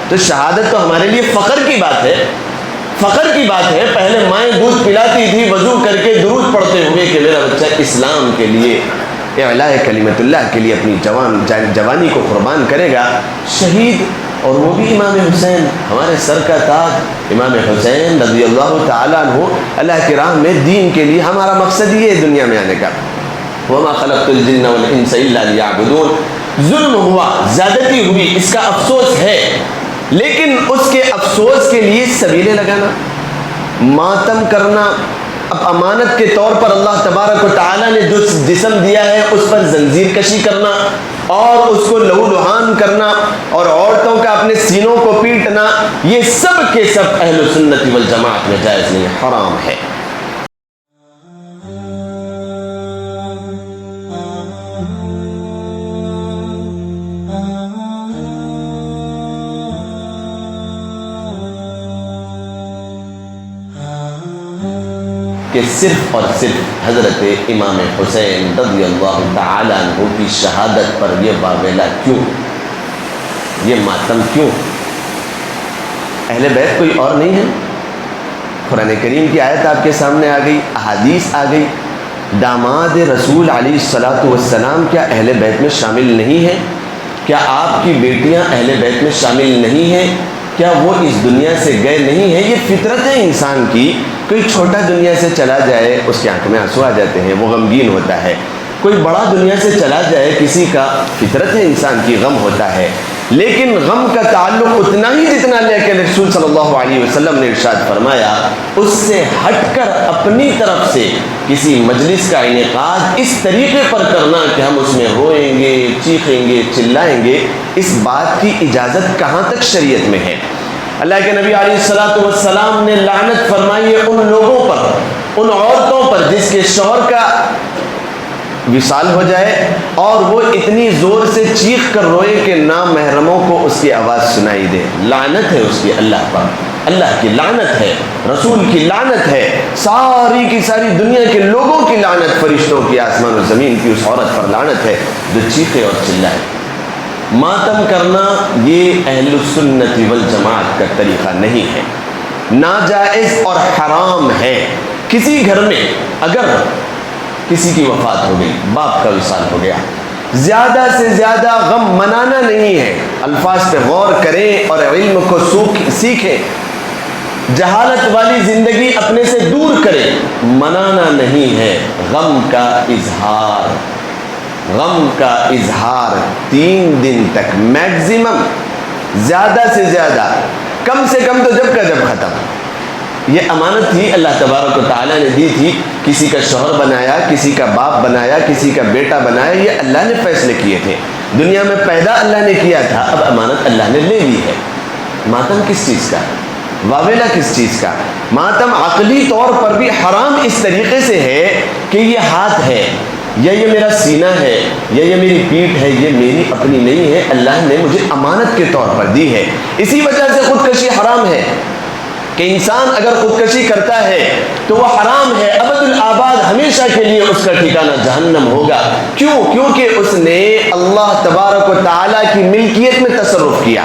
تو شہادت تو ہمارے لیے فخر کی بات ہے، فخر کی بات ہے۔ پہلے مائیں دودھ پلاتی تھی وضو کر کے درود پڑھتے ہوئے کہ میرا بچہ اسلام کے لیے، اعلاء کلمت اللہ کے لیے اپنی جوانی کو قربان کرے گا۔ شہید، اور وہ بھی امام حسین، ہمارے سر کا تاج امام حسین رضی اللہ تعالیٰ عنہ، اللہ کی راہ میں دین کے لیے ہمارا مقصد یہ ہے دنیا میں آنے کا۔ وما خلقت الجن والانس الا لیعبدون۔ ظلم ہوا، زیادتی ہوئی، اس کا افسوس ہے، لیکن اس کے افسوس کے لیے سبیلیں لگانا، ماتم کرنا، اب امانت کے طور پر اللہ تبارک و تعالیٰ نے جو جسم دیا ہے اس پر زنجیر کشی کرنا اور اس کو لہو لہان کرنا اور عورتوں کا اپنے سینوں کو پیٹنا، یہ سب کے سب اہل سنت والجماعت میں جائز نہیں، حرام ہے۔ کہ صرف اور صرف حضرت امام حسین رضی اللہ تعالیٰ عنہ کی شہادت پر یہ واویلا کیوں، یہ ماتم کیوں؟ اہل بیت کوئی اور نہیں ہے؟ قرآن کریم کی آیت آپ کے سامنے آ گئی، احادیث آ گئی۔ داماد رسول علیہ الصلاۃ والسلام کیا اہل بیت میں شامل نہیں ہیں؟ کیا آپ کی بیٹیاں اہل بیت میں شامل نہیں ہیں؟ کیا وہ اس دنیا سے گئے نہیں ہیں؟ یہ فطرت ہے انسان کی، کوئی چھوٹا دنیا سے چلا جائے اس کی آنکھ میں آنسو آ جاتے ہیں، وہ غمگین ہوتا ہے۔ کوئی بڑا دنیا سے چلا جائے کسی کا، فطرت ہے انسان کی، غم ہوتا ہے، لیکن غم کا تعلق اتنا ہی جتنا اللہ کے رسول صلی اللہ علیہ وسلم نے ارشاد فرمایا، اس سے ہٹ کر اپنی طرف سے کسی مجلس کا انعقاد اس طریقے پر کرنا کہ ہم اس میں روئیں گے، چیخیں گے، چلائیں گے، اس بات کی اجازت کہاں تک شریعت میں ہے؟ اللہ کے نبی علیہ الصلوۃ والسلام نے لعنت فرمائی ہے ان لوگوں پر، ان عورتوں پر جس کے شوہر کا وصال ہو جائے اور وہ اتنی زور سے چیخ کر روئے کہ نامحرموں کو اس کی آواز سنائی دے۔ لعنت ہے اس کی اللہ پر، اللہ کی لعنت ہے، رسول کی لعنت ہے، ساری کی ساری دنیا کے لوگوں کی لعنت، فرشتوں کی، آسمان و زمین کی اس عورت پر لعنت ہے جو چیخے اور چلائے۔ ماتم کرنا یہ اہل سنت والجماعت کا طریقہ نہیں ہے، ناجائز اور حرام ہے۔ کسی گھر میں اگر کسی کی وفات ہو گئی، باپ کا وصال ہو گیا، زیادہ سے زیادہ غم منانا نہیں ہے، الفاظ پہ غور کریں اور علم کو سیکھیں، جہالت والی زندگی اپنے سے دور کریں، منانا نہیں ہے، غم کا اظہار، غم کا اظہار 3 دن تک میکزیمم، زیادہ سے زیادہ، کم سے کم تو جب کا جب ختم۔ یہ امانت ہی اللہ تبارک و تعالیٰ نے دی تھی، کسی کا شوہر بنایا، کسی کا باپ بنایا، کسی کا بیٹا بنایا، یہ اللہ نے فیصلے کیے تھے، دنیا میں پیدا اللہ نے کیا تھا، اب امانت اللہ نے لے لی ہے۔ ماتم کس چیز کا؟ واویلا کس چیز کا؟ ماتم عقلی طور پر بھی حرام اس طریقے سے ہے کہ یہ ہاتھ ہے، یا یہ میرا سینہ ہے، یا یہ میری پیٹھ ہے، یہ میری اپنی نہیں ہے، اللہ نے مجھے امانت کے طور پر دی ہے۔ اسی وجہ سے خودکشی حرام ہے کہ انسان اگر خودکشی کرتا ہے تو وہ حرام ہے، ابد الآباد ہمیشہ کے لیے اس کا ٹھکانہ جہنم ہوگا۔ کیوں؟ کیونکہ اس نے اللہ تبارک و تعالیٰ کی ملکیت میں تصرف کیا۔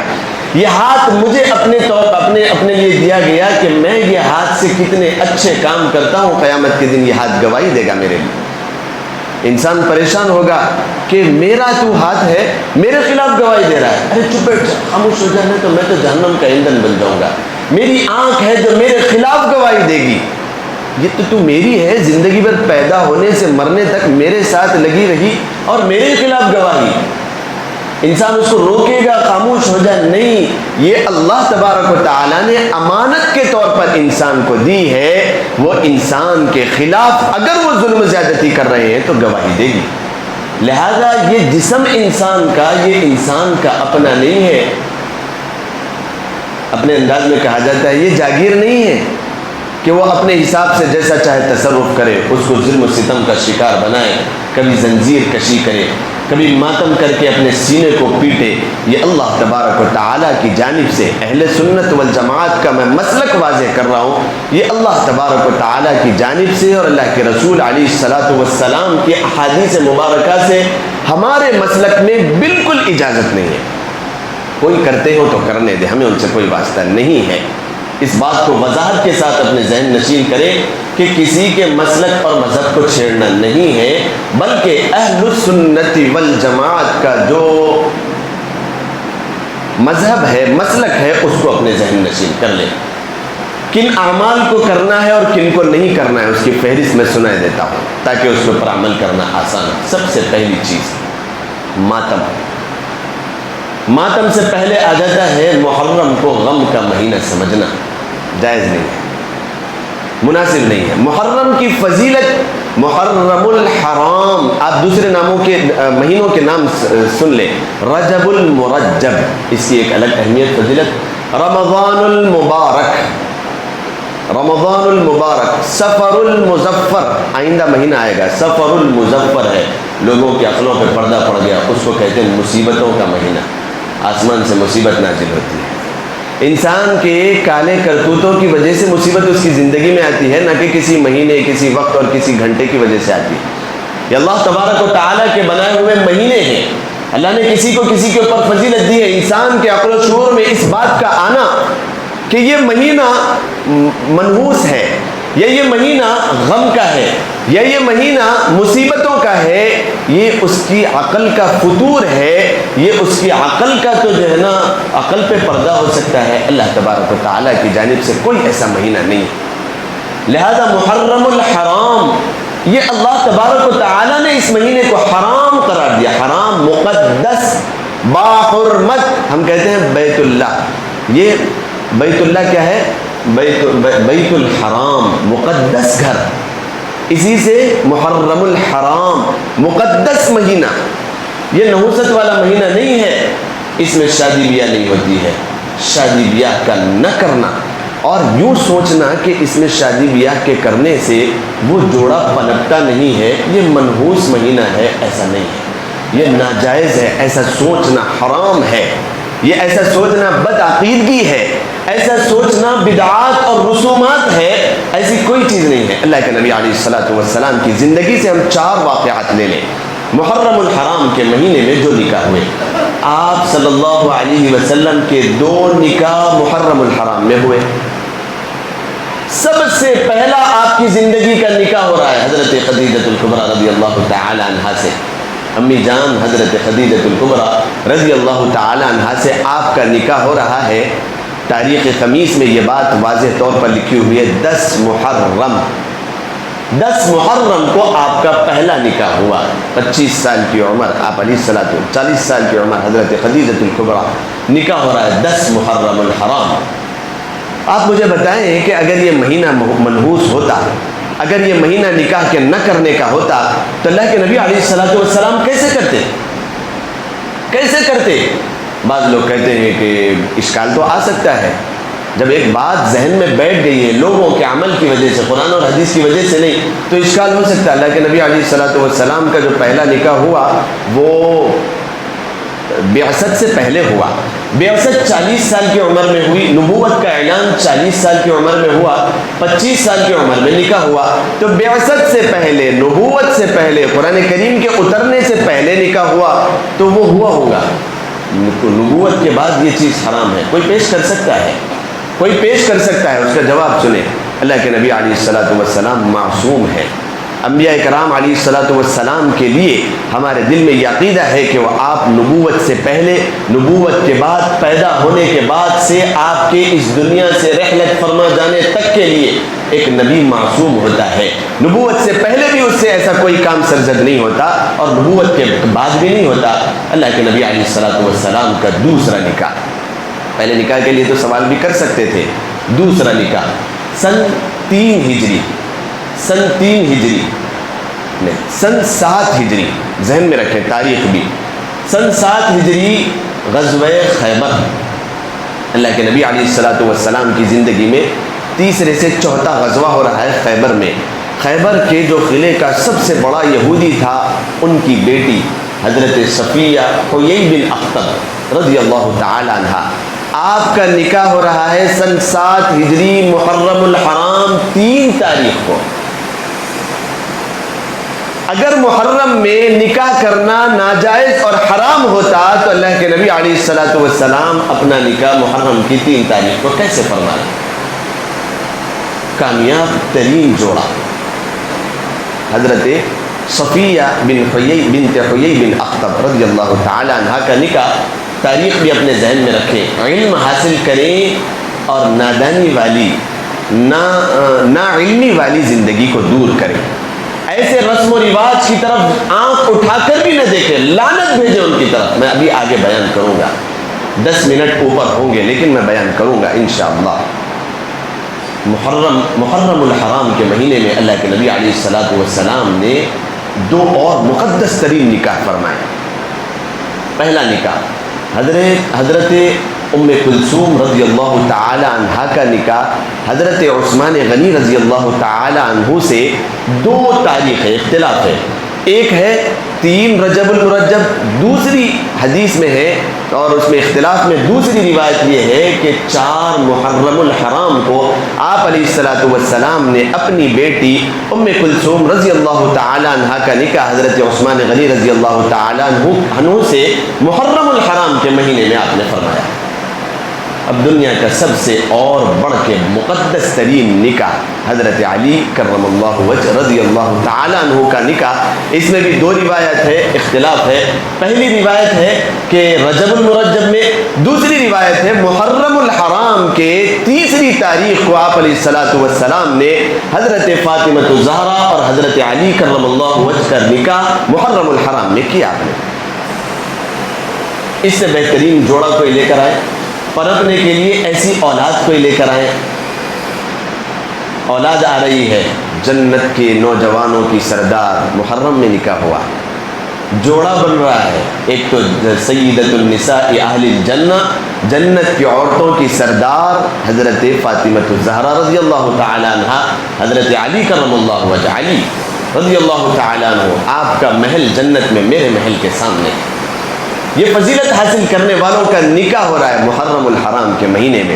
یہ ہاتھ مجھے اپنے لیے دیا گیا کہ میں یہ ہاتھ سے کتنے اچھے کام کرتا ہوں، قیامت کے دن یہ ہاتھ گواہی دے گا میرے لیے۔ انسان پریشان ہوگا کہ میرا تو ہاتھ ہے میرے خلاف گواہی دے رہا ہے، ارے چپ بیٹھ جا، خاموش ہو جانا تو میں تو جہنم کا ایندھن بن جاؤں گا۔ میری آنکھ ہے جو میرے خلاف گواہی دے گی، یہ تو میری ہے، زندگی بھر پیدا ہونے سے مرنے تک میرے ساتھ لگی رہی اور میرے خلاف گواہی۔ انسان اس کو روکے گا، خاموش ہو جائے، نہیں، یہ اللہ تبارک و تعالیٰ نے امانت کے طور پر انسان کو دی ہے، وہ انسان کے خلاف اگر وہ ظلم زیادتی کر رہے ہیں تو گواہی دے گی۔ لہذا یہ جسم انسان کا، یہ انسان کا اپنا نہیں ہے۔ اپنے انداز میں کہا جاتا ہے یہ جاگیر نہیں ہے کہ وہ اپنے حساب سے جیسا چاہے تصرف کرے، اس کو ظلم و ستم کا شکار بنائے، کبھی زنجیر کشی کرے، کبھی ماتم کر کے اپنے سینے کو پیٹے۔ یہ اللہ تبارک و تعالیٰ کی جانب سے اہل سنت والجماعت کا میں مسلک واضح کر رہا ہوں، یہ اللہ تبارک و تعالیٰ کی جانب سے اور اللہ کے رسول علیہ الصلاۃ والسلام کی احادیث مبارکہ سے ہمارے مسلک میں بالکل اجازت نہیں ہے۔ کوئی کرتے ہو تو کرنے دے، ہمیں ان سے کوئی واسطہ نہیں ہے۔ اس بات کو وضاحت کے ساتھ اپنے ذہن نشین کریں کہ کسی کے مسلک اور مذہب کو چھیڑنا نہیں ہے، بلکہ اہل السنت والجماعت کا جو مذہب ہے، مسلک ہے، اس کو اپنے ذہن نشین کر لیں۔ کن اعمال کو کرنا ہے اور کن کو نہیں کرنا ہے اس کی فہرست میں سنا دیتا ہوں تاکہ اس کے اوپر عمل کرنا آسان ہو۔ سب سے پہلی چیز ماتم۔ ماتم سے پہلے آ جاتا ہے محرم کو غم کا مہینہ سمجھنا، جائز نہیں ہے، مناسب نہیں ہے۔ محرم کی فضیلت محرم الحرام، آپ دوسرے ناموں کے مہینوں کے نام سن لیں، رجب المرجب، اس کی ایک الگ اہمیت فضیلت، رمضان المبارک، رمضان المبارک، سفر المظفر، آئندہ مہینہ آئے گا، سفر المظفر ہے، لوگوں کی عقلوں پہ پردہ پڑ گیا، اس کو کہتے ہیں مصیبتوں کا مہینہ، آسمان سے مصیبت نازل ہوتی ہے، انسان کے کالے کرتوتوں کی وجہ سے مصیبت اس کی زندگی میں آتی ہے، نہ کہ کسی مہینے، کسی وقت اور کسی گھنٹے کی وجہ سے آتی ہے۔ یہ اللہ تبارک و تعالیٰ کے بنائے ہوئے مہینے ہیں، اللہ نے کسی کو کسی کے اوپر فضیلت دی ہے۔ انسان کے عقل و شعور میں اس بات کا آنا کہ یہ مہینہ منحوس ہے، یا یہ مہینہ غم کا ہے، یا یہ مہینہ مصیبتوں کا ہے، یہ اس کی عقل کا فطور ہے، یہ اس کی عقل کا تو جو ہے نا عقل پہ پردہ ہو سکتا ہے، اللہ تبارک و تعالیٰ کی جانب سے کوئی ایسا مہینہ نہیں ہے۔ لہذا محرم الحرام، یہ اللہ تبارک و تعالیٰ نے اس مہینے کو حرام قرار دیا، حرام، مقدس، باحرمت، ہم کہتے ہیں بیت اللہ، یہ بیت اللہ کیا ہے؟ بیت الحرام، مقدس گھر، اسی سے محرم الحرام، مقدس مہینہ۔ یہ نحوست والا مہینہ نہیں ہے، اس میں شادی بیاہ نہیں ہوتی ہے، شادی بیاہ کا نہ کرنا اور یوں سوچنا کہ اس میں شادی بیاہ کے کرنے سے وہ جوڑا پنپتا نہیں ہے، یہ منحوس مہینہ ہے، ایسا نہیں ہے، یہ ناجائز ہے، ایسا سوچنا حرام ہے، یہ ایسا سوچنا بدعقیدگی ہے، ایسا سوچنا بدعات اور رسومات ہے، ایسی کوئی چیز نہیں ہے۔ اللہ کے نبی علیہ الصلوۃ والسلام کی زندگی سے ہم 4 واقعات لے لیں۔ محرم الحرام کے مہینے میں جو نکاح ہوئے، آپ صلی اللہ علیہ وسلم کے 2 نکاح محرم الحرام میں ہوئے۔ سب سے پہلا آپ کی زندگی کا نکاح ہو رہا ہے حضرت خدیجہ الکبریٰ رضی اللہ تعالی عنہا سے، امی جان حضرت خدیجہ الکبریٰ رضی اللہ تعالی عنہا سے آپ کا نکاح ہو رہا ہے۔ تاریخ خمیس میں یہ بات واضح طور پر لکھی ہوئی ہے، 10 محرم، 10 محرم کو آپ کا پہلا نکاح ہوا، 25 سال کی عمر، آپ علیہ الصلوۃ 40 سال کی عمر حضرت خدیجہ الکبریٰ، نکاح ہو رہا ہے 10 محرم الحرام۔ آپ مجھے بتائیں کہ اگر یہ مہینہ منحوس ہوتا، اگر یہ مہینہ نکاح کے نہ کرنے کا ہوتا تو اللہ کے نبی علیہ الصلوۃ والسلام کیسے کرتے؟ بعض لوگ کہتے ہیں کہ اشکال تو آ سکتا ہے، جب ایک بات ذہن میں بیٹھ گئی ہے لوگوں کے عمل کی وجہ سے، قرآن اور حدیث کی وجہ سے نہیں، تو اشکال ہو سکتا ہے۔ اللہ کے نبی علیہ الصلوۃ والسلام کا جو پہلا نکاح ہوا وہ بعثت سے پہلے ہوا، بعثت 40 سال کی عمر میں ہوئی، نبوت کا اعلان 40 سال کی عمر میں ہوا، 25 سال کی عمر میں نکاح ہوا، تو بعثت سے پہلے، نبوت سے پہلے، قرآن کریم کے اترنے سے پہلے نکاح ہوا تو وہ ہوا ہوگا۔ نبوت کے بعد یہ چیز حرام ہے، کوئی پیش کر سکتا ہے، کوئی پیش کر سکتا ہے، اس کا جواب سنیں۔ اللہ کے نبی علیہ الصلوۃ والسلام معصوم ہے۔ انبیاء کرام علیہ الصلوۃ والسلام کے لیے ہمارے دل میں یہ عقیدہ ہے کہ وہ آپ نبوت سے پہلے، نبوت کے بعد، پیدا ہونے کے بعد سے آپ کے اس دنیا سے رحلت فرما جانے تک کے لیے ایک نبی معصوم ہوتا ہے۔ نبوت سے پہلے بھی اس سے ایسا کوئی کام سرزد نہیں ہوتا اور نبوت کے بعد بھی نہیں ہوتا۔ اللہ کے نبی علیہ الصلوۃ والسلام کا دوسرا نکاح، پہلے نکاح کے لیے تو سوال بھی کر سکتے تھے، دوسرا نکاح سن 3 ہجری، سن 3 ہجری نہیں، سن 7 ہجری، ذہن میں رکھیں تاریخ بھی، سن 7 ہجری غزوہ خیبر، اللہ کے نبی علیہ الصلوۃ والسلام کی زندگی میں تیسرے سے چوتھا غزوہ ہو رہا ہے خیبر میں۔ خیبر کے جو قلعے کا سب سے بڑا یہودی تھا، ان کی بیٹی حضرت صفیہ حیی بن اخطب رضی اللہ تعالی عنہا، آپ کا نکاح ہو رہا ہے سن 7 ہجری محرم الحرام 3 تاریخ کو۔ اگر محرم میں نکاح کرنا ناجائز اور حرام ہوتا تو اللہ کے نبی علیہ الصلوۃ والسلام اپنا نکاح محرم کی 3 تاریخ کو کیسے فرمایا؟ کامیاب ترین جوڑا حضرت صفیہ بنت حیی بن اخطب رضی اللہ تعالی عنہ کا نکاح تاریخ بھی اپنے ذہن میں رکھیں، علم حاصل کریں اور نادانی والی نا علمی والی زندگی کو دور کریں۔ ایسے رسم و رواج کی طرف آنکھ اٹھا کر بھی نہ دیکھیں، لعنت بھیجیں ان کی طرف۔ میں ابھی آگے بیان کروں گا، 10 منٹ اوپر ہوں گے لیکن میں بیان کروں گا انشاءاللہ۔ محرم الحرام کے مہینے میں اللہ کے نبی علیہ الصلوۃ والسلام نے 2 اور مقدس ترین نکاح فرمائے۔ پہلا نکاح حضرت ام کلثوم رضی اللہ تعالی عنہ کا نکاح حضرت عثمان غنی رضی اللہ تعالی عنہ سے 2 تاریخ اختلاف ہے۔ ایک ہے 3 رجب المرجب، دوسری حدیث میں ہے اور اس میں اختلاف میں دوسری روایت یہ ہے کہ 4 محرم الحرام کو آپ علیہ الصلوۃ والسلام نے اپنی بیٹی ام کلثوم رضی اللہ تعالی عنہ کا نکاح حضرت عثمان غنی رضی اللہ تعالی عنہ سے محرم الحرام کے مہینے میں آپ نے فرمایا۔ اب دنیا کا سب سے اور بڑھ کے مقدس ترین نکاح حضرت علی کرم اللہ وجہ رضی اللہ تعالی عنہ کا نکاح، اس میں بھی 2 روایت ہے، اختلاف ہے۔ پہلی روایت ہے کہ رجب المرجب میں، دوسری روایت ہے محرم الحرام کے 3 تاریخ کو آپ علیہ الصلوۃ والسلام نے حضرت فاطمہ الزہرا اور حضرت علی کرم اللہ وجہ کا نکاح محرم الحرام میں کیا۔ آپ نے اس سے بہترین جوڑا کوئی لے کر آئے، پرکھنے کے لیے ایسی اولاد کوئی لے کر آئے۔ اولاد آ رہی ہے، جنت کے نوجوانوں کی سردار، محرم میں نکاح ہوا، جوڑا بن رہا ہے۔ ایک تو سیدۃ النساء اہل الجنہ، جنت کی عورتوں کی سردار حضرت فاطمہ الزہرا رضی اللہ تعالی عنہ، حضرت علی کرم اللہ وجہ علی رضی اللہ تعالی عنہ، آپ کا محل جنت میں میرے محل کے سامنے۔ یہ فضیلت حاصل کرنے والوں کا نکاح ہو رہا ہے محرم الحرام کے مہینے میں۔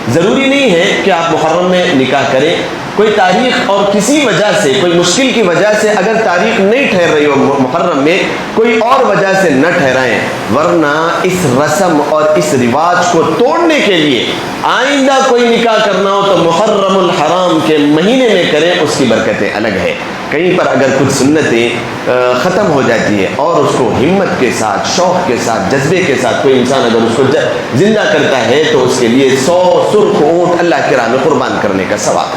ضروری نہیں ہے کہ آپ محرم میں نکاح کریں، کوئی تاریخ اور کسی وجہ سے، کوئی مشکل کی وجہ سے اگر تاریخ نہیں ٹھہر رہی ہو محرم میں، کوئی اور وجہ سے نہ ٹھہرائیں، ورنہ اس رسم اور اس رواج کو توڑنے کے لیے آئندہ کوئی نکاح کرنا ہو تو محرم الحرام کے مہینے میں کریں، اس کی برکتیں الگ ہے۔ کہیں پر اگر کچھ سنتیں ختم ہو جاتی ہے اور اس کو ہمت کے ساتھ، شوق کے ساتھ، جذبے کے ساتھ کوئی انسان اگر اس کو زندہ کرتا ہے تو اس کے لیے 100 سرخ اونٹ اللہ کی راہ میں قربان کرنے کا ثواب۔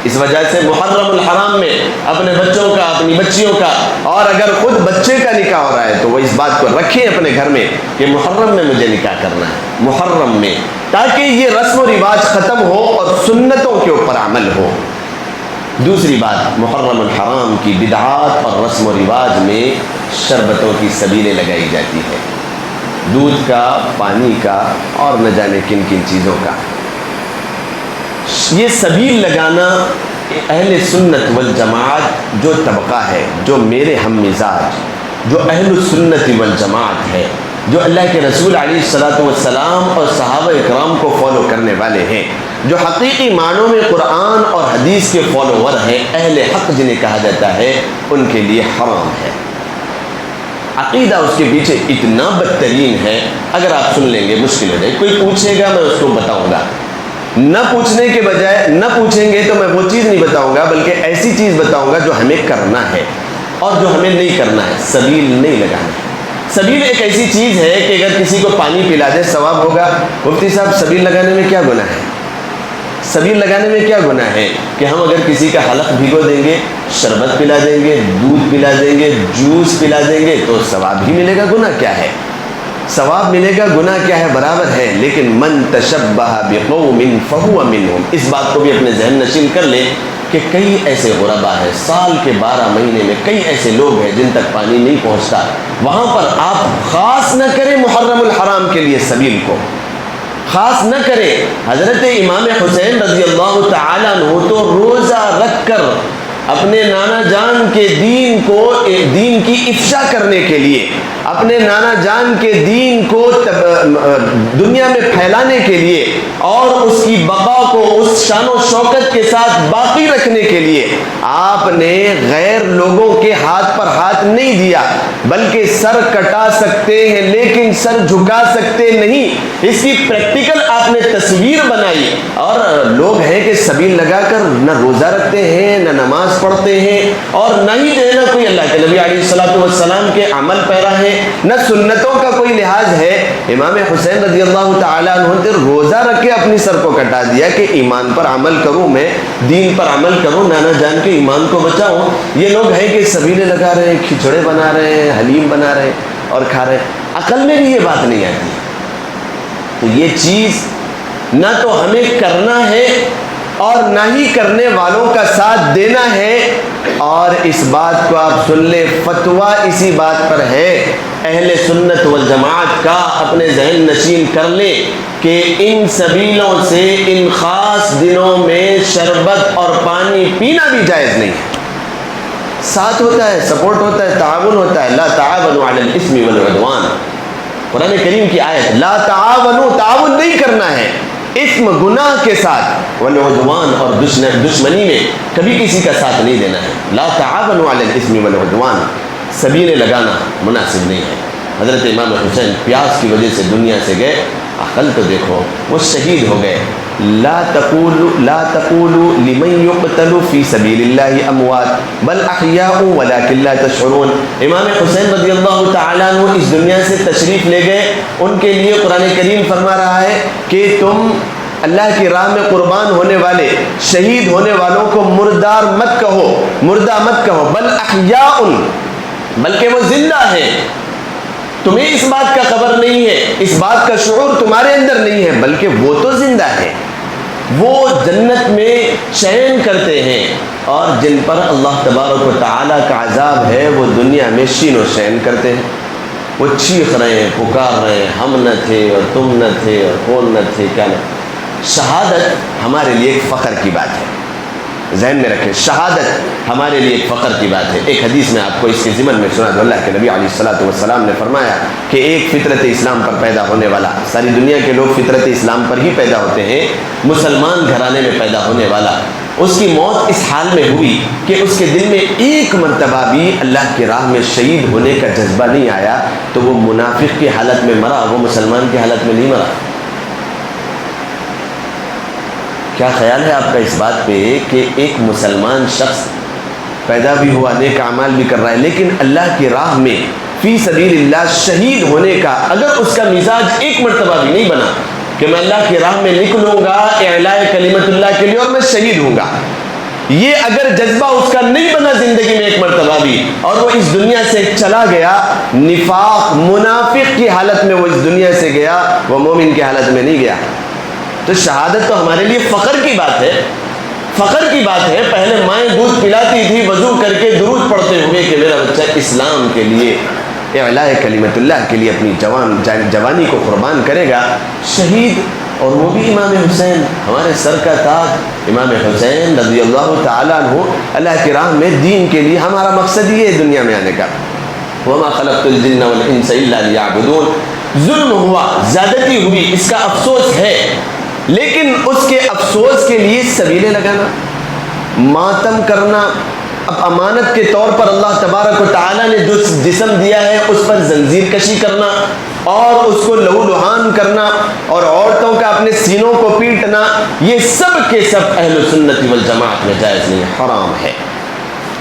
اس وجہ سے محرم الحرام میں اپنے بچوں کا، اپنی بچیوں کا، اور اگر خود بچے کا نکاح ہو رہا ہے تو وہ اس بات کو رکھیں اپنے گھر میں کہ محرم میں مجھے نکاح کرنا ہے، محرم میں، تاکہ یہ رسم و رواج ختم ہو اور سنتوں کے اوپر عمل ہو۔ دوسری بات، محرم الحرام کی بدعات اور رسم و رواج میں شربتوں کی سبیلیں لگائی جاتی ہے، دودھ کا، پانی کا اور نہ جانے کن کن چیزوں کا۔ یہ سبیل لگانا اہل سنت والجماعت جو طبقہ ہے، جو میرے ہم مزاج، جو اہل السنت والجماعت ہے، جو اللہ کے رسول علیہ الصلوۃ والسلام اور صحابہ اکرام کو فالو کرنے والے ہیں، جو حقیقی معنوں میں قرآن اور حدیث کے فالوور ہیں، اہل حق جنہیں کہا جاتا ہے، ان کے لیے حرام ہے۔ عقیدہ اس کے پیچھے اتنا بدترین ہے، اگر آپ سن لیں گے مشکل ہو جائے۔ کوئی پوچھے گا میں اس کو بتاؤں گا، نہ پوچھنے کے بجائے، نہ پوچھیں گے تو میں وہ چیز نہیں بتاؤں گا، بلکہ ایسی چیز بتاؤں گا جو ہمیں کرنا ہے اور جو ہمیں نہیں کرنا ہے۔ سبیل نہیں لگانا۔ سبیل ایک ایسی چیز ہے کہ اگر کسی کو پانی پلا دے ثواب ہوگا۔ مفتی صاحب سبیل لگانے میں کیا گناہ ہے؟ سبیل لگانے میں کیا گناہ ہے کہ ہم اگر کسی کا حلق بھگو دیں گے، شربت پلا دیں گے، دودھ پلا دیں گے، جوس پلا دیں گے تو ثواب ہی ملے گا، گناہ کیا ہے؟ ثواب ملے گا، گناہ کیا ہے؟ برابر ہے۔ لیکن من تشبہ بقوم فہو منہم، اس بات کو بھی اپنے ذہن نشین کر لیں کہ کئی ایسے غربا ہیں، سال کے 12 مہینے میں کئی ایسے لوگ ہیں جن تک پانی نہیں پہنچتا، وہاں پر آپ خاص نہ کریں محرم الحرام کے لیے سبیل کو، خاص نہ کریں۔ حضرت امام حسین رضی اللہ تعالیٰ عنہ تو روزہ رکھ کر اپنے نانا جان کے دین کی افشا کرنے کے لیے، اپنے نانا جان کے دین کو دنیا میں پھیلانے کے لیے اور اس کی بقا کو اس شان و شوکت کے ساتھ باقی رکھنے کے لیے آپ نے غیر لوگوں کے ہاتھ پر ہاتھ نہیں دیا، بلکہ سر کٹا سکتے ہیں لیکن سر جھکا سکتے نہیں، اس کی پریکٹیکل آپ نے تصویر بنائی۔ اور لوگ ہیں کہ سبیل لگا کر نہ روزہ رکھتے ہیں، نہ نماز پڑھتے ہیں، اور نہ ہی جو ہے نا کوئی اللہ کے نبی علیہ الصلوۃ والسلام کے عمل پیرا ہے، نہ سنتوں کا کوئی لحاظ ہے۔ امام حسین رضی اللہ تعالیٰ عنہ نے روزہ رکھ کے اپنی سر کو کٹا دیا کہ ایمان پر عمل کروں، میں دین پر عمل کروں، نانا جان کے ایمان کو بچاؤں۔ یہ لوگ ہیں کہ سبیلے لگا رہے ہیں، کھچڑے بنا رہے ہیں، حلیم بنا رہے ہیں اور کھا رہے ہیں۔ عقل میں بھی یہ بات نہیں آتی۔ تو یہ چیز نہ تو ہمیں کرنا ہے اور نہ ہی کرنے والوں کا ساتھ دینا ہے۔ اور اس بات کو آپ سن لیں، فتویٰ اسی بات پر ہے، اہل سنت والجماعت کا اپنے ذہن نشین کر لیں کہ ان سبیلوں سے ان خاص دنوں میں شربت اور پانی پینا بھی جائز نہیں ہے۔ ساتھ ہوتا ہے، سپورٹ ہوتا ہے، تعاون ہوتا ہے، لا تعاونوا علی الاثم والعدوان، قرآن کریم کی آیت، لا تعاونوا، تعاون نہیں کرنا ہے اسم گناہ کے ساتھ، والعدوان اور دشمنی میں کبھی کسی کا ساتھ نہیں دینا ہے۔ لا تعاونوا علی الاثم والعدوان، سبیلے لگانا مناسب نہیں ہے۔ حضرت امام حسین پیاس کی وجہ سے دنیا سے گئے، عقل تو دیکھو، وہ شہید ہو گئے۔ لا تقولوا لمن يقتل في سبيل الله اموات بل احياء ولكن لا تشعرون۔ امام حسین رضی اللہ تعالیٰ عنہ اس دنیا سے تشریف لے گئے، ان کے لیے قرآن کریم فرما رہا ہے کہ تم اللہ کی راہ میں قربان ہونے والے، شہید ہونے والوں کو مردار مت کہو، مردہ مت کہو، بل احیاء، بلکہ وہ زندہ ہیں۔ تمہیں اس بات کا خبر نہیں ہے، اس بات کا شعور تمہارے اندر نہیں ہے، بلکہ وہ تو زندہ ہے، وہ جنت میں چین کرتے ہیں، اور جن پر اللہ تبارک و تعالیٰ کا عذاب ہے وہ دنیا میں شین و شین کرتے ہیں۔ وہ چیخ رہے ہیں، پکار رہے ہیں، ہم نہ تھے اور تم نہ تھے اور کون نہ تھے، کیا نہ۔ شہادت ہمارے لیے ایک فخر کی بات ہے، ذہن میں رکھیں، شہادت ہمارے لیے ایک فخر کی بات ہے۔ ایک حدیث میں آپ کو اس کے ضمن میں سنا دو، اللہ کے نبی علیہ الصلوۃ والسلام نے فرمایا کہ ایک فطرت اسلام پر پیدا ہونے والا، ساری دنیا کے لوگ فطرت اسلام پر ہی پیدا ہوتے ہیں، مسلمان گھرانے میں پیدا ہونے والا، اس کی موت اس حال میں ہوئی کہ اس کے دل میں ایک مرتبہ بھی اللہ کی راہ میں شہید ہونے کا جذبہ نہیں آیا، تو وہ منافق کی حالت میں مرا، وہ مسلمان کی حالت میں نہیں مرا۔ کیا خیال ہے آپ کا اس بات پہ کہ ایک مسلمان شخص پیدا بھی ہوا، نیک اعمال بھی کر رہا ہے، لیکن اللہ کی راہ میں فی سبیل اللہ شہید ہونے کا اگر اس کا مزاج ایک مرتبہ بھی نہیں بنا کہ میں اللہ کی راہ میں نکلوں گا اعلاء کلمت اللہ کے لیے اور میں شہید ہوں گا، یہ اگر جذبہ اس کا نہیں بنا زندگی میں ایک مرتبہ بھی، اور وہ اس دنیا سے چلا گیا، نفاق منافق کی حالت میں وہ اس دنیا سے گیا، وہ مومن کی حالت میں نہیں گیا۔ تو شہادت تو ہمارے لیے فخر کی بات ہے، فخر کی بات ہے۔ پہلے مائیں دودھ پلاتی تھی وضو کر کے درود پڑھتے ہوئے کہ میرا بچہ اسلام کے لیے، اعلاء کلمت اللہ کے لیے اپنی جوانی کو قربان کرے گا، شہید، اور وہ بھی امام حسین، ہمارے سر کا تاج امام حسین رضی اللہ تعالیٰ عنہ، اللہ کی راہ میں دین کے لیے ہمارا مقصد یہ ہے دنیا میں آنے کا۔ وما خلقت الجن والانس الا ليعبدون۔ ظلم ہوا، زیادتی ہوئی، اس کا افسوس ہے، لیکن اس کے افسوس کے لیے سبیلے لگانا، ماتم کرنا، اب امانت کے طور پر اللہ تبارک و تعالیٰ نے جو جسم دیا ہے اس پر زنجیر کشی کرنا اور اس کو لہو لہان کرنا اور عورتوں کا اپنے سینوں کو پیٹنا، یہ سب کے سب اہل سنت والجماعت میں جائز نہیں، حرام ہے۔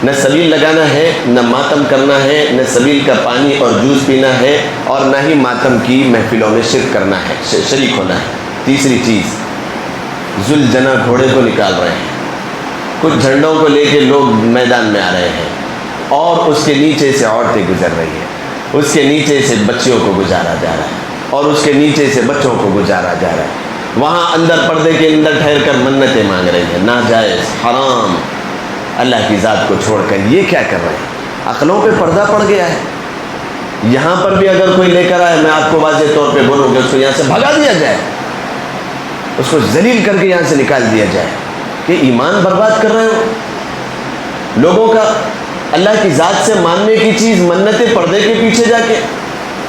نہ سبیل لگانا ہے، نہ ماتم کرنا ہے، نہ سبیل کا پانی اور جوس پینا ہے، اور نہ ہی ماتم کی محفلوں میں شرک کرنا ہے، شریک ہونا ہے۔ تیسری چیز، ذوالجناح گھوڑے کو نکال رہے ہیں، کچھ جھنڈوں کو لے کے لوگ میدان میں آ رہے ہیں، اور اس کے نیچے سے عورتیں گزر رہی ہیں، اس کے نیچے سے بچیوں کو گزارا جا رہا ہے، اور اس کے نیچے سے بچوں کو گزارا جا رہا ہے، وہاں اندر پردے کے اندر ٹھہر کر منتیں مانگ رہی ہیں، ناجائز، حرام، اللہ کی ذات کو چھوڑ کر یہ کیا کر رہے ہیں؟ عقلوں پہ پردہ پڑ گیا ہے۔ یہاں پر بھی اگر کوئی لے کر آئے، میں آپ کو واضح طور پہ بولوں کہ اس کو یہاں سے بھگا دیا جائے، اس کو ذلیل کر کے یہاں سے نکال دیا جائے کہ ایمان برباد کر رہے ہو۔ لوگوں کا اللہ کی ذات سے ماننے کی چیز منت پردے کے پیچھے جا کے،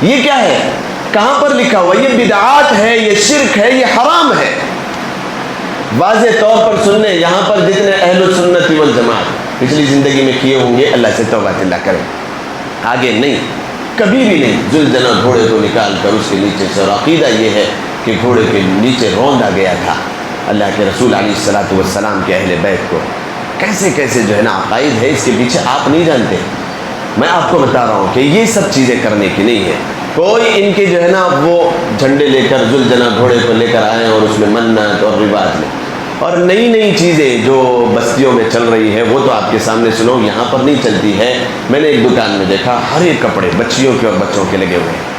یہ کیا ہے؟ کہاں پر لکھا ہوا؟ یہ بدعات ہے، یہ شرک ہے، یہ حرام ہے۔ واضح طور پر سن لیں، یہاں پر جتنے اہل السنت والجماعت پچھلی زندگی میں کیے ہوں گے، اللہ سے توبہ اللہ کریں، آگے نہیں، کبھی بھی نہیں ذوالجناح گھوڑے کو نکال کر اس کے نیچے سے، اور عقیدہ یہ ہے کہ گھوڑے کے نیچے روندا گیا تھا اللہ کے رسول علیہ الصلوۃ والسلام کے اہل بیت کو۔ کیسے کیسے جو ہے نا عقائد ہے، اس کے پیچھے آپ نہیں جانتے، میں آپ کو بتا رہا ہوں کہ یہ سب چیزیں کرنے کی نہیں ہے۔ کوئی ان کے جو ہے نا وہ جھنڈے لے کر ذوالجناح گھوڑے کو لے کر آئے اور اس میں منت اور رواج لے، اور نئی نئی چیزیں جو بستیوں میں چل رہی ہے وہ تو آپ کے سامنے سنو، یہاں پر نہیں چلتی ہے۔ میں نے ایک دکان میں دیکھا ہر ایک کپڑے بچیوں کے اور بچوں کے لگے ہوئے ہیں۔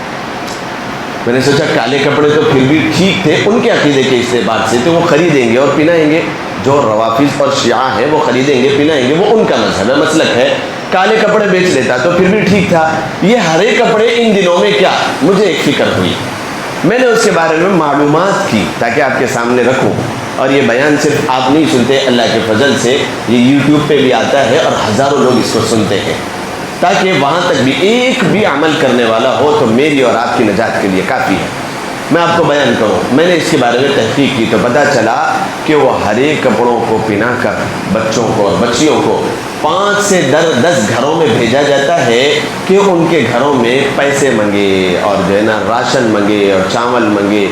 میں نے سوچا کالے کپڑے تو پھر بھی ٹھیک تھے، ان کے عقیدے کے اعتبار سے تو وہ خریدیں گے اور پہنائیں گے، جو روافض اور شیعہ ہیں وہ خریدیں گے پہنائیں گے، وہ ان کا مذہب ہے، مسلک ہے۔ کالے کپڑے بیچ لیتا تو پھر بھی ٹھیک تھا، یہ ہرے کپڑے ان دنوں میں کیا؟ مجھے ایک فکر ہوئی، میں نے اس کے بارے میں معلومات کی تاکہ آپ کے سامنے رکھوں، اور یہ بیان صرف آپ نہیں سنتے، اللہ کے فضل سے یہ یوٹیوب پہ بھی آتا ہے اور ہزاروں لوگ اس کو سنتے ہیں، تاکہ وہاں تک بھی ایک بھی عمل کرنے والا ہو تو میری اور آپ کی نجات کے لیے کافی ہے۔ میں آپ کو بیان کروں، میں نے اس کے بارے میں تحقیق کی تو پتہ چلا کہ وہ ہرے کپڑوں کو پہنا کر بچوں کو اور بچیوں کو 5 سے 10 گھروں میں بھیجا جاتا ہے کہ ان کے گھروں میں پیسے منگے اور جو ہے نا راشن منگے اور چاول منگے،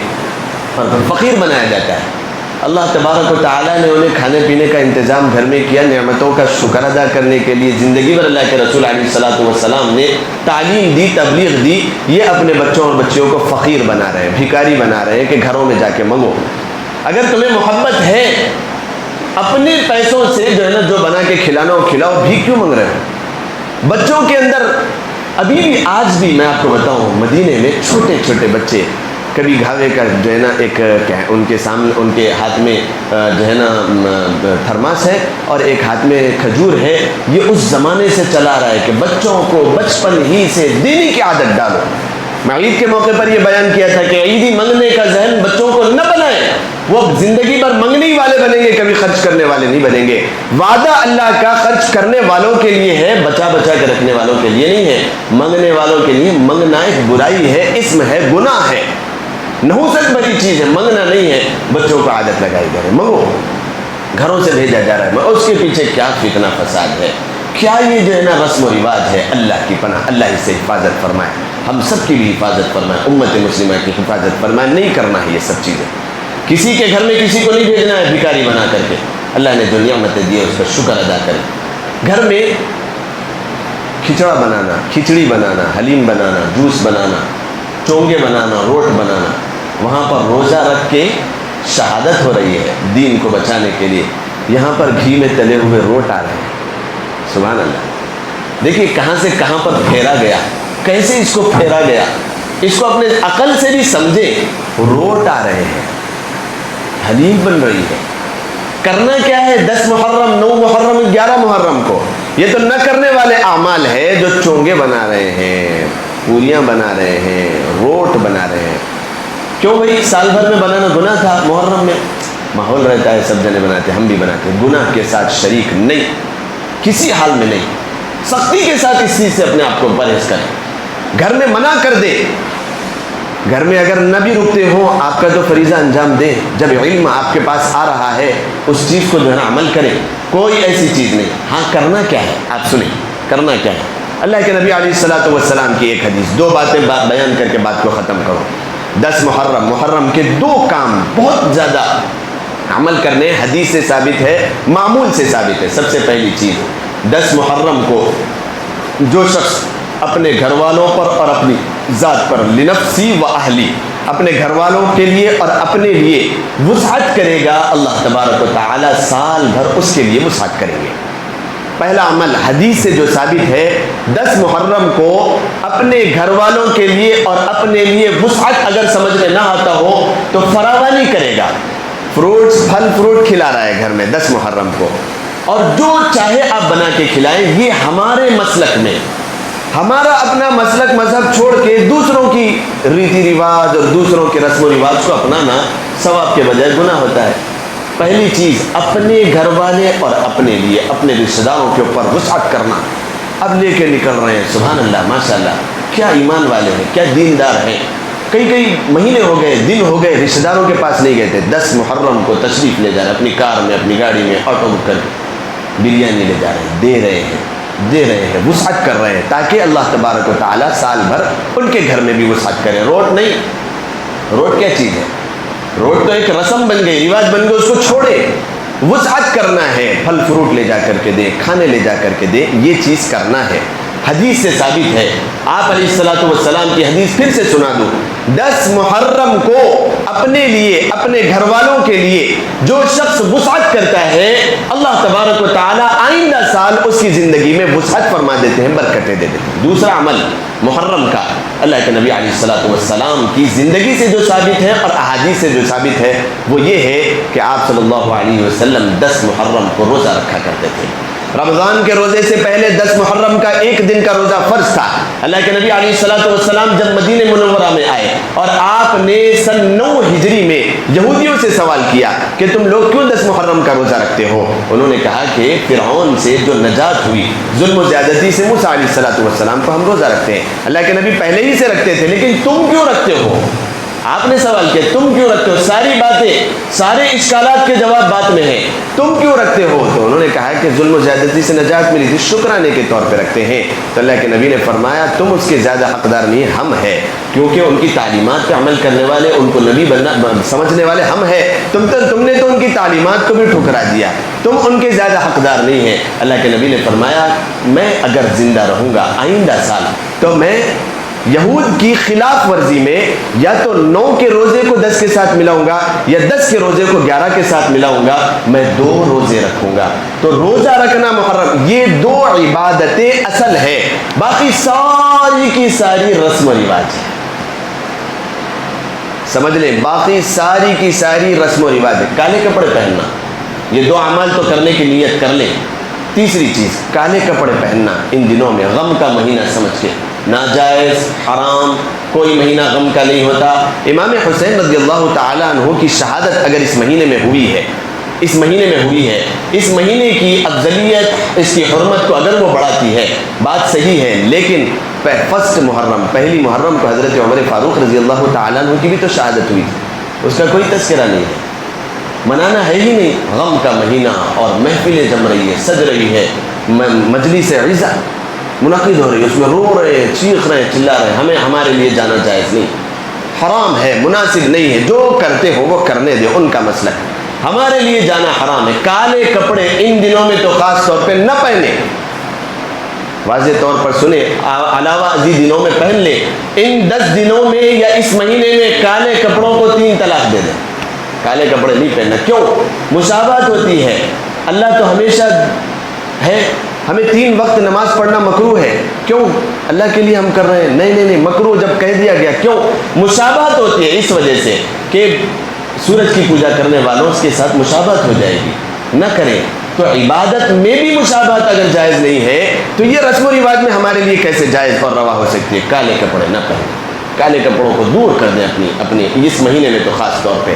اور فقیر بنایا جاتا ہے۔ اللہ تبارک و تعالیٰ نے انہیں کھانے پینے کا انتظام گھر میں کیا، نعمتوں کا شکر ادا کرنے کے لیے زندگی بھر اللہ کے رسول علیہ الصلوۃ والسلام نے تعلیم دی، تبلیغ دی، یہ اپنے بچوں اور بچیوں کو فقیر بنا رہے ہیں، بھکاری بنا رہے ہیں کہ گھروں میں جا کے منگو۔ اگر تمہیں محبت ہے اپنے پیسوں سے جو ہے نا جو بنا کے کھلانا ہو کھلاؤ، بھی کیوں مانگ رہے ہو؟ بچوں کے اندر ابھی بھی، آج بھی میں آپ کو بتاؤں، مدینے میں چھوٹے چھوٹے بچے، کبھی گھاوے کا جو ہے نا ایک ان کے سامنے ان کے ہاتھ میں جو ہے نا تھرماس ہے اور ایک ہاتھ میں کھجور ہے، یہ اس زمانے سے چلا رہا ہے کہ بچوں کو بچپن ہی سے دینے کی عادت ڈالو۔ میں عید کے موقع پر یہ بیان کیا تھا کہ عیدی منگنے کا ذہن بچوں کو نہ بنائیں، وہ زندگی بھر منگنے ہی والے بنیں گے، کبھی خرچ کرنے والے نہیں بنیں گے۔ وعدہ اللہ کا خرچ کرنے والوں کے لیے ہے، بچا بچا کے رکھنے والوں کے لیے نہیں ہے، منگنے والوں کے لیے۔ منگنا ایک برائی ہے، اسم ہے، گناہ ہے، نحوست بڑی چیز ہے، منگنا نہیں ہے۔ بچوں کو عادت لگائی جا رہی ہے، منگو، گھروں سے بھیجا جا رہا ہے، اس کے پیچھے کیا فتنہ فساد ہے، کیا یہ جو ہے نا رسم و رواج ہے۔ اللہ کی پناہ، اللہ اس سے حفاظت فرمائے، ہم سب کی بھی حفاظت فرمائے، امت مسلمہ کی حفاظت فرمائے۔ نہیں کرنا ہے یہ سب چیزیں، کسی کے گھر میں کسی کو نہیں بھیجنا ہے بھکاری بنا کر کے۔ اللہ نے جو نعمتیں دی ہے اس کا شکر ادا کریں۔ گھر میں کھچڑا بنانا، کھچڑی بنانا، حلیم بنانا، جوس بنانا، چونگے بنانا، روٹ بنانا، وہاں پر روزہ رکھ کے شہادت ہو رہی ہے دین کو بچانے کے لیے، یہاں پر گھی میں تلے ہوئے روٹ آ رہے ہیں۔ سبحان اللہ، دیکھیے کہاں سے کہاں پر پھیرا گیا، کیسے اس کو پھیرا گیا، اس کو اپنے عقل سے بھی سمجھے۔ روٹ آ رہے ہیں، حلیم بن رہی ہے، کرنا کیا ہے؟ 10 محرم، 9 محرم، 11 محرم کو۔ یہ تو نہ کرنے والے اعمال ہے جو چونگے بنا رہے ہیں، پوریاں بنا رہے ہیں، روٹ بنا رہے ہیں۔ کیوں بھائی؟ سال بھر میں بنانا گناہ تھا، محرم میں ماحول رہتا ہے، سب جنے بناتے ہیں، ہم بھی بناتے ہیں، گناہ کے ساتھ شریک نہیں، کسی حال میں نہیں۔ سختی کے ساتھ اس چیز سے اپنے آپ کو پرہیز کریں، گھر میں منع کر دے، گھر میں اگر نہ بھی رکتے ہوں آپ کا تو فریضہ انجام دیں، جب علم آپ کے پاس آ رہا ہے اس چیز کو جو ہے نا عمل کریں، کوئی ایسی چیز نہیں۔ ہاں کرنا کیا ہے آپ سنیں، کرنا کیا ہے؟ اللہ کے نبی علیہ الصلوۃ والسلام کی ایک حدیث، 2 باتیں بیان کر کے بات کو ختم کرو۔ 10 محرم، محرم کے 2 کام بہت زیادہ عمل کرنے، حدیث سے ثابت ہے، معمول سے ثابت ہے۔ سب سے پہلی چیز، 10 محرم کو جو شخص اپنے گھر والوں پر اور اپنی ذات پر، لنفسی و اہلی، اپنے گھر والوں کے لیے اور اپنے لیے وسعت کرے گا، اللہ تبارک و تعالی سال بھر اس کے لیے وسعت کریں گے۔ پہلا عمل حدیث سے جو ثابت ہے، 10 محرم کو اپنے گھر والوں کے لیے اور اپنے لیے وسعت اگر سمجھ میں نہ آتا ہو تو فراوانی کرے گا، فروٹس، پھل فروٹ کھلا رہا ہے گھر میں 10 محرم کو، اور جو چاہے آپ بنا کے کھلائیں۔ یہ ہمارے مسلک میں، ہمارا اپنا مسلک مذہب چھوڑ کے دوسروں کی ریتی رواج اور دوسروں کے رسم و رواج کو اپنانا ثواب کے بجائے گناہ ہوتا ہے۔ پہلی چیز اپنے گھر والے اور اپنے لیے اپنے رشتہ داروں کے اوپر وسعت کرنا. اب لے کے نکل رہے ہیں, سبحان اللہ ماشاء اللہ, کیا ایمان والے ہیں, کیا دیندار ہیں. کئی مہینے ہو گئے, دن ہو گئے, رشتہ داروں کے پاس نہیں گئے تھے. 10 محرم کو تشریف لے جا رہے ہیں, اپنی کار میں, اپنی گاڑی میں آٹو بک کر بریانی لے جا رہے ہیں, دے رہے ہیں, وسعت کر رہے ہیں, تاکہ اللہ تبارک و تعالیٰ سال بھر ان کے گھر میں بھی وسعت کرے. روٹ نہیں, روٹ کیا چیز ہے؟ روٹ تو ایک رسم بن گئی, رواج بن گئی, اس کو چھوڑے. وسعت کرنا ہے, پھل فروٹ لے جا کر کے دے, کھانے لے جا کر کے دے, یہ چیز کرنا ہے. حدیث سے ثابت ہے, آپ علیہ الصلوۃ والسلام کی حدیث پھر سے سنا دوں. 10 محرم کو اپنے لیے, اپنے گھر والوں کے لیے جو شخص وسعت کرتا ہے, اللہ تبارک و تعالیٰ آئندہ سال اس کی زندگی میں وسعت فرما دیتے ہیں, برکتیں دے دیتے ہیں. دوسرا عمل محرم کا, اللہ کے نبی علیہ الصلوۃ والسلام کی زندگی سے جو ثابت ہے اور احادیث سے جو ثابت ہے, وہ یہ ہے کہ آپ صلی اللہ علیہ وسلم 10 محرم کو روزہ رکھا کرتے تھے. رمضان کے روزے سے پہلے 10 محرم کا ایک دن کا روزہ فرض تھا. اللہ کے نبی علیہ الصلوۃ والسلام جب مدینہ منورہ میں آئے اور آپ نے سن 9 ہجری میں یہودیوں سے سوال کیا کہ تم لوگ کیوں 10 محرم کا روزہ رکھتے ہو, انہوں نے کہا کہ فرعون سے جو نجات ہوئی ظلم و زیادتی سے, موسیٰ علیہ الصلوۃ والسلام کو ہم روزہ رکھتے ہیں. اللہ کے نبی پہلے ہی سے رکھتے تھے, لیکن تم کیوں رکھتے ہو؟ آپ نے سوال کیا تم کیوں رکھتے ہو؟ ساری باتیں, سارے اشکالات کے جواب بات میں ہیں, تم کیوں رکھتے ہو؟ تو انہوں نے کہا کہ ظلم و زیادتی سے نجات ملی تھی, شکرانے کے طور پہ رکھتے ہیں. تو اللہ کے نبی نے فرمایا تم اس کے زیادہ حقدار نہیں, ہم ہیں, کیونکہ ان کی تعلیمات پہ عمل کرنے والے, ان کو نبی بننا سمجھنے والے ہم ہیں. تم نے تو ان کی تعلیمات کو بھی ٹھکرا دیا, تم ان کے زیادہ حقدار نہیں ہیں. اللہ کے نبی نے فرمایا میں اگر زندہ رہوں گا آئندہ سال تو میں یہود کی خلاف ورزی میں یا تو 9 کے روزے کو 10 کے ساتھ ملاؤں گا, یا 10 کے روزے کو 11 کے ساتھ ملاؤں گا. میں 2 روزے رکھوں گا. تو روزہ رکھنا محرم, یہ 2 عبادتیں اصل ہے, باقی ساری کی ساری رسم و رواج ہے. سمجھ لیں, باقی ساری کی ساری رسم و رواج ہے. کالے کپڑے پہننا, یہ 2 اعمال تو کرنے کی نیت کر لیں. تیسری چیز کالے کپڑے پہننا ان دنوں میں, غم کا مہینہ سمجھ کے, ناجائز حرام, کوئی مہینہ غم کا نہیں ہوتا. امام حسین رضی اللہ تعالیٰ عنہ کی شہادت اگر اس مہینے میں ہوئی ہے, اس مہینے کی افضلیت, اس کی حرمت کو اگر وہ بڑھاتی ہے, بات صحیح ہے. لیکن فرسٹ محرم, پہلی محرم کو حضرت عمر فاروق رضی اللہ تعالیٰ عنہ کی بھی تو شہادت ہوئی تھی, اس کا کوئی تذکرہ نہیں ہے, منانا ہے ہی نہیں. غم کا مہینہ اور محفلیں جم رہی ہے, سج رہی ہے, مجلس عزا منعقد ہو رہی ہے, اس میں رو رہے ہیں, چیخ رہے ہیں, چلا رہے ہیں. ہمارے لیے جانا جائز نہیں, حرام ہے, مناسب نہیں ہے. جو کرتے ہو وہ کرنے دے, ان کا مسئلہ ہے. ہمارے لیے جانا حرام ہے. کالے کپڑے ان دنوں میں تو خاص طور پہ نہ پہنے, واضح طور پر سنیں, علاوہ ازیں دنوں میں پہن لیں. ان 10 دنوں میں یا اس مہینے میں کالے کپڑوں کو 3 طلاق دے دیں. کالے کپڑے نہیں پہننا. کیوں؟ مشابہت ہوتی ہے. اللہ تو ہمیشہ ہے, ہمیں 3 وقت نماز پڑھنا مکروہ ہے, کیوں؟ اللہ کے لیے ہم کر رہے ہیں. نہیں, مکروہ جب کہہ دیا گیا, کیوں؟ مشابہت ہوتی ہے, اس وجہ سے کہ سورج کی پوجا کرنے والوں کے ساتھ مشابہت ہو جائے گی, نہ کریں. تو عبادت میں بھی مشابہت اگر جائز نہیں ہے تو یہ رسم و رواج میں ہمارے لیے کیسے جائز اور روا ہو سکتی ہے؟ کالے کپڑے نہ پہنیں, کالے کپڑوں کو دور کر دیں اپنی اس مہینے میں تو خاص طور پہ.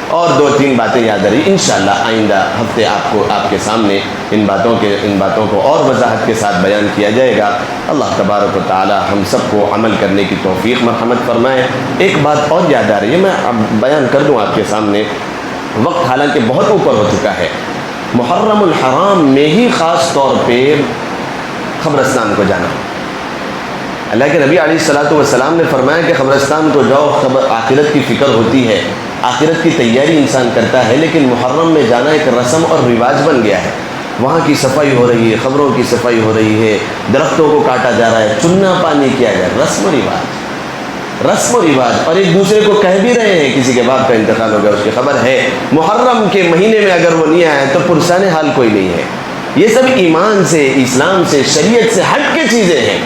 اور 2-3 باتیں یاد رہی, انشاءاللہ آئندہ ہفتے آپ کے سامنے ان باتوں کو اور وضاحت کے ساتھ بیان کیا جائے گا. اللہ تبارک و تعالی ہم سب کو عمل کرنے کی توفیق مرحمت فرمائے. ایک بات اور یاد آ رہی ہے, میں اب بیان کر دوں آپ کے سامنے, وقت حالانکہ بہت اوپر ہو چکا ہے. محرم الحرام میں ہی خاص طور پہ قبرستان کو جانا. اللہ کے نبی علیہ الصلوۃ والسلام نے فرمایا کہ قبرستان کو جاؤ, آخرت کی فکر ہوتی ہے, آخرت کی تیاری انسان کرتا ہے. لیکن محرم میں جانا ایک رسم اور رواج بن گیا ہے. وہاں کی صفائی ہو رہی ہے, قبروں کی صفائی ہو رہی ہے, درختوں کو کاٹا جا رہا ہے, چننا پانی کیا جا رہا ہے. رسم و رواج, اور ایک دوسرے کو کہہ بھی رہے ہیں, کسی کے باپ کا انتقال ہو گیا, اس کی خبر ہے. محرم کے مہینے میں اگر وہ نہیں آیا تو پرسان حال کوئی نہیں ہے. یہ سب ایمان سے, اسلام سے, شریعت سے ہٹ کے چیزیں ہیں.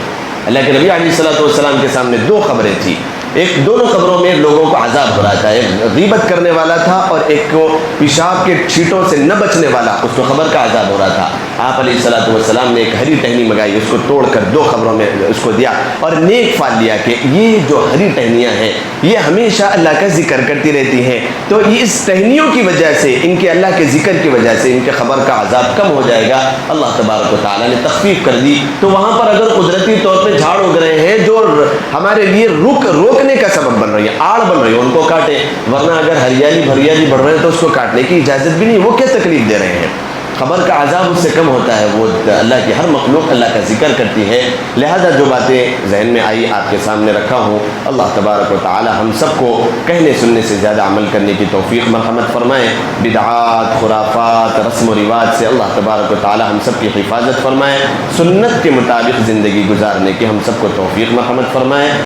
اللہ کے نبی علیہ الصلوۃ والسلام کے سامنے 2 خبریں تھیں. ایک دونوں قبروں میں لوگوں کو عذاب ہو رہا تھا، ایک غیبت کرنے والا تھا اور ایک کو پیشاب کے چھینٹوں سے نہ بچنے والا، اس کو قبر کا عذاب ہو رہا تھا۔ آپ علیہ الصلوۃ والسلام نے ایک ہری ٹہنی منگائی، اس کو توڑ کر دو قبروں میں اس کو دیا اور نیک فال لیا کہ یہ جو ہری ٹہنیاں ہیں یہ ہمیشہ اللہ کا ذکر کرتی رہتی ہیں، تو اس ٹہنیوں کی وجہ سے، ان کے اللہ کے ذکر کی وجہ سے ان کے قبر کا عذاب کم ہو جائے گا۔ اللہ تبارک و تعالیٰ نے تخفیف کر دی۔ تو وہاں پر اگر قدرتی طور پہ جھاڑ اگ رہے ہیں جو ہمارے لیے روکنے کا سبب بن رہی ہے، آڑ بن رہی ہے، ان کو کاٹیں، ورنہ اگر ہریالی بڑھ رہے ہیں تو اس کو کاٹنے کی اجازت بھی نہیں، وہ کیا تکلیف دے رہے ہیں؟ قبر کا عذاب اس سے کم ہوتا ہے۔ وہ اللہ کی ہر مخلوق اللہ کا ذکر کرتی ہے، لہذا جو باتیں ذہن میں آئی آپ کے سامنے رکھا ہوں۔ اللہ تبارک و تعالی ہم سب کو کہنے سننے سے زیادہ عمل کرنے کی توفیق مرحمت فرمائے۔ بدعات، خرافات، رسم و رواج سے اللہ تبارک و تعالی ہم سب کی حفاظت فرمائے، سنت کے مطابق زندگی گزارنے کی ہم سب کو توفیق مرحمت فرمائے۔